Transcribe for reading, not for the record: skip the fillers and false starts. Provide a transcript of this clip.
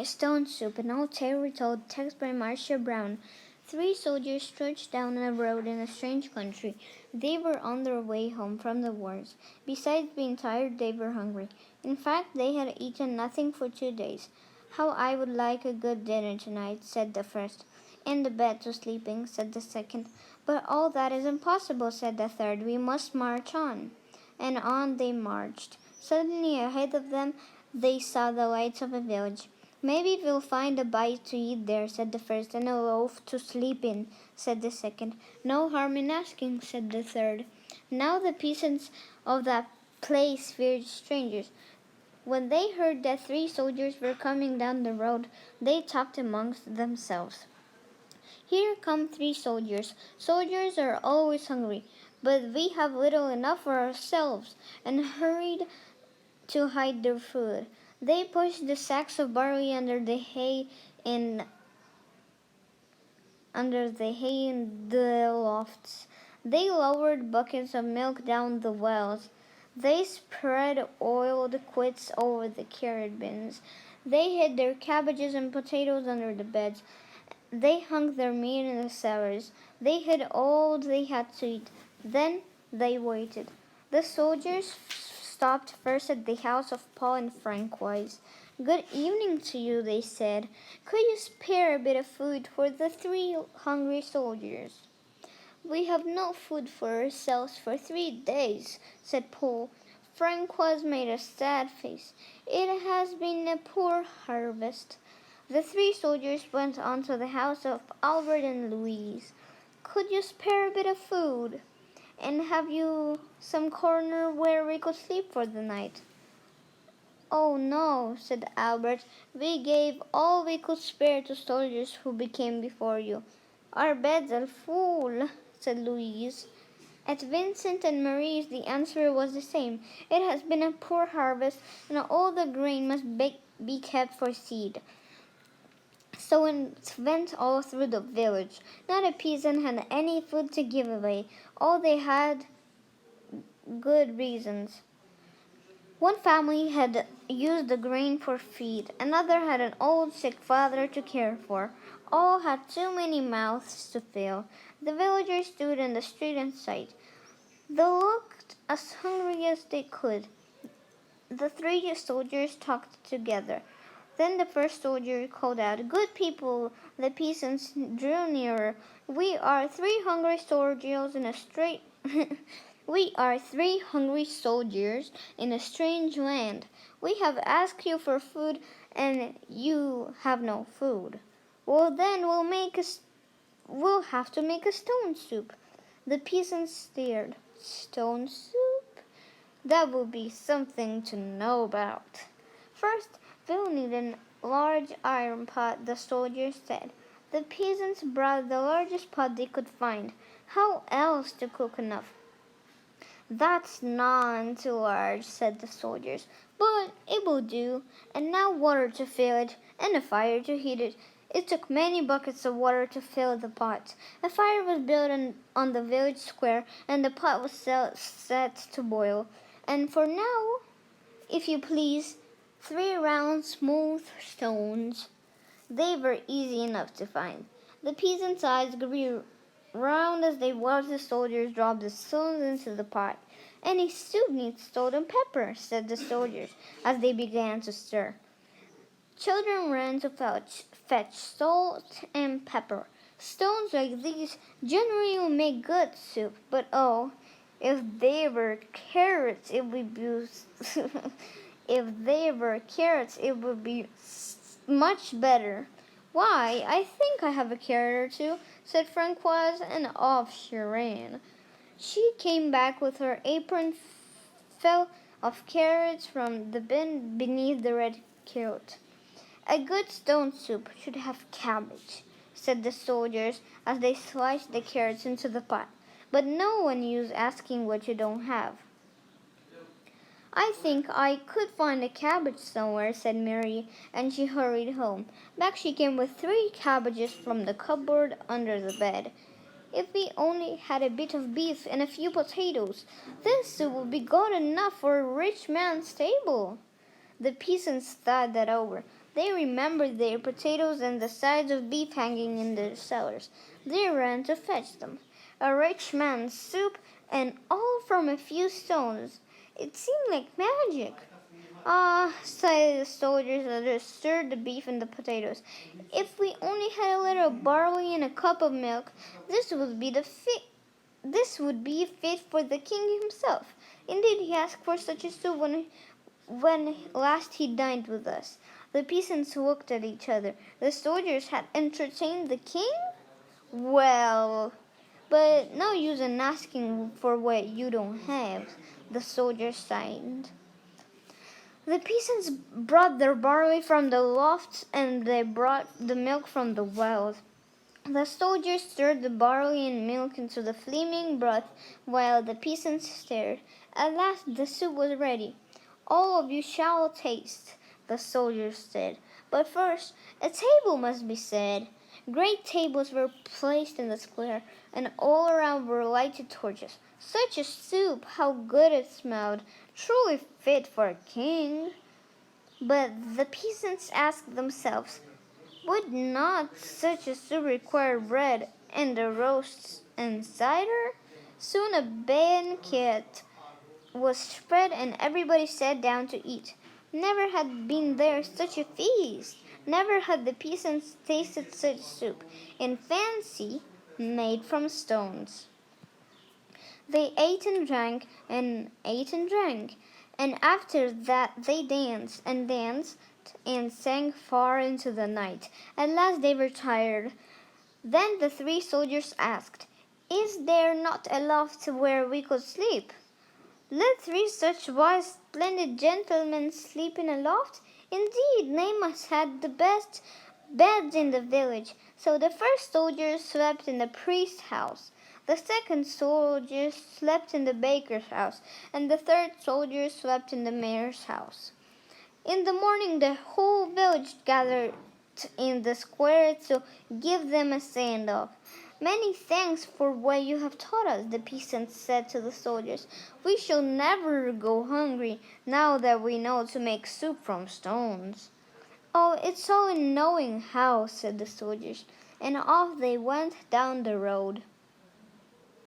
Stone Soup, an old tale retold, text by Marcia Brown. Three soldiers trudged down a road in a strange country. They were on their way home from the wars. Besides being tired, they were hungry. In fact, they had eaten nothing for 2 days. How I would like a good dinner tonight, said the first. And a bed to sleep in, said the second. But all that is impossible, said the third. We must march on. And on they marched. Suddenly, ahead of them, they saw the lights of a village. Maybe we'll find a bite to eat there, said the first, and a loaf to sleep in, said the second. No harm in asking, said the third. Now the peasants of that place feared strangers. When they heard that three soldiers were coming down the road, they talked amongst themselves. Here come three soldiers. Soldiers are always hungry, but we have little enough for ourselves, and hurried to hide their food. They pushed the sacks of barley under the hay in the lofts. They lowered buckets of milk down the wells. They spread oiled quilts over the carrot bins. They hid their cabbages and potatoes under the beds. They hung their meat in the cellars. They hid all they had to eat. Then they waited. The soldiers stopped first at the house of Paul and Frank Wise. Good evening to you, they said. Could you spare a bit of food for the three hungry soldiers? We have no food for ourselves for 3 days, said Paul. Frank Wise made a sad face. It has been a poor harvest. The three soldiers went on to the house of Albert and Louise. Could you spare a bit of food? And have you some corner where we could sleep for the night? Oh no, said Albert. We gave all we could spare to soldiers who came before you. Our beds are full, said Louise. At Vincent and Marie's the answer was the same. It has been a poor harvest, and all the grain must be kept for seed. So it went all through the village. Not a peasant had any food to give away. All they had good reasons. One family had used the grain for feed. Another had an old sick father to care for. All had too many mouths to fill. The villagers stood in the street and sighed. They looked as hungry as they could. The three soldiers talked together. Then the first soldier called out, Good people! The peasants drew nearer. We are three hungry soldiers in a strange land. We have asked you for food, and you have no food. Well, then we'll have to make a stone soup. The peasants stared. Stone soup? That will be something to know about. First, we'll need a large iron pot, the soldiers said. The peasants brought the largest pot they could find. How else to cook enough? That's none too large, said the soldiers, but it will do. And now water to fill it, and a fire to heat it. It took many buckets of water to fill the pot. A fire was built on the village square, and the pot was set to boil. And for now, if you please, 3 round smooth stones. They were easy enough to find. The peasants' eyes grew round as they watched the soldiers drop the stones into the pot. Any soup needs salt and pepper, said the soldiers as they began to stir. Children ran to fetch salt and pepper. Stones like these generally will make good soup, but oh, if they were carrots, it would be if they were carrots, it would be much better. Why, I think I have a carrot or two, said Francoise, and off she ran. She came back with her apron full of carrots from the bin beneath the red kilt. A good stone soup should have cabbage, said the soldiers as they sliced the carrots into the pot. But no one use asking what you don't have. I think I could find a cabbage somewhere, said Mary, and she hurried home. Back she came with 3 cabbages from the cupboard under the bed. If we only had a bit of beef and a few potatoes, this soup would be good enough for a rich man's table. The peasants thought that over. They remembered their potatoes and the sides of beef hanging in their cellars. They ran to fetch them. A rich man's soup, and all from a few stones. It seemed like magic. Ah, sighed the soldiers as they stirred the beef and the potatoes. If we only had a little barley and a cup of milk, this would be fit for the king himself. Indeed, he asked for such a soup when last he dined with us. The peasants looked at each other. The soldiers had entertained the king? Well, but no use in asking for what you don't have, the soldiers sighed. The peasants brought their barley from the lofts, and they brought the milk from the wells. The soldiers stirred the barley and milk into the flaming broth, while the peasants stared. At last the soup was ready. All of you shall taste, the soldiers said. But first, a table must be set. Great tables were placed in the square, and all around were lighted torches. Such a soup! How good it smelled! Truly fit for a king. But the peasants asked themselves, would not such a soup require bread and a roast and cider? Soon a banquet was spread and everybody sat down to eat. Never had been there such a feast. Never had the peasants tasted such soup, in fancy made from stones. They ate and drank and ate and drank, and after that they danced and danced and sang far into the night. At last they were tired. Then the three soldiers asked, is there not a loft where we could sleep? Let three such wise, splendid gentlemen sleep in a loft? Indeed, they must have the best beds in the village. So the first soldier slept in the priest's house. The second soldier slept in the baker's house, and the third soldier slept in the mayor's house. In the morning, the whole village gathered in the square to give them a send-off. Many thanks for what you have taught us, the peasants said to the soldiers. We shall never go hungry now that we know to make soup from stones. Oh, it's all in knowing how, said the soldiers, and off they went down the road.